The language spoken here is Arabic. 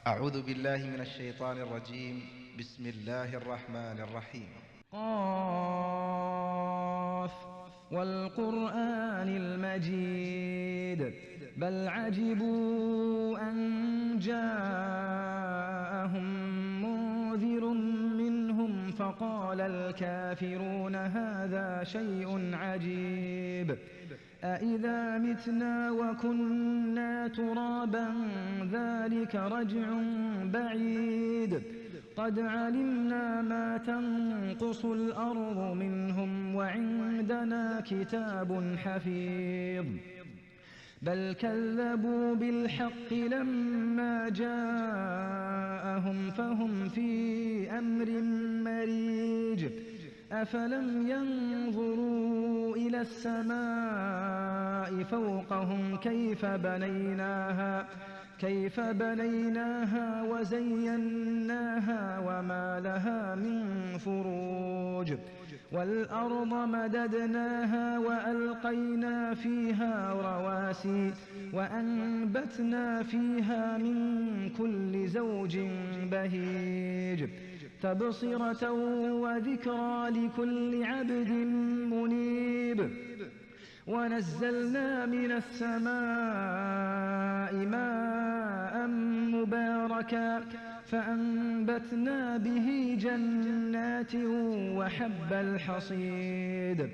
أعوذ بالله من الشيطان الرجيم. بسم الله الرحمن الرحيم. قاف والقرآن المجيد بل عجبوا أن جاءهم منذر منهم فقال الكافرون هذا شيء عجيب أإذا متنا وكنا ترابا ذلك رجع بعيد قد علمنا ما تنقص الأرض منهم وعندنا كتاب حفيظ بل كذبوا بالحق لما جاءهم فهم في أمر مريج أفلم ينظروا إلى السماء فوقهم كيف بنيناها وزيناها وما لها من فروج والأرض مددناها وألقينا فيها رواسي وأنبتنا فيها من كل زوج بهيج تبصرة وذكرى لكل عبد منيب ونزلنا من السماء ماء مباركا فأنبتنا به جنات وحب الحصيد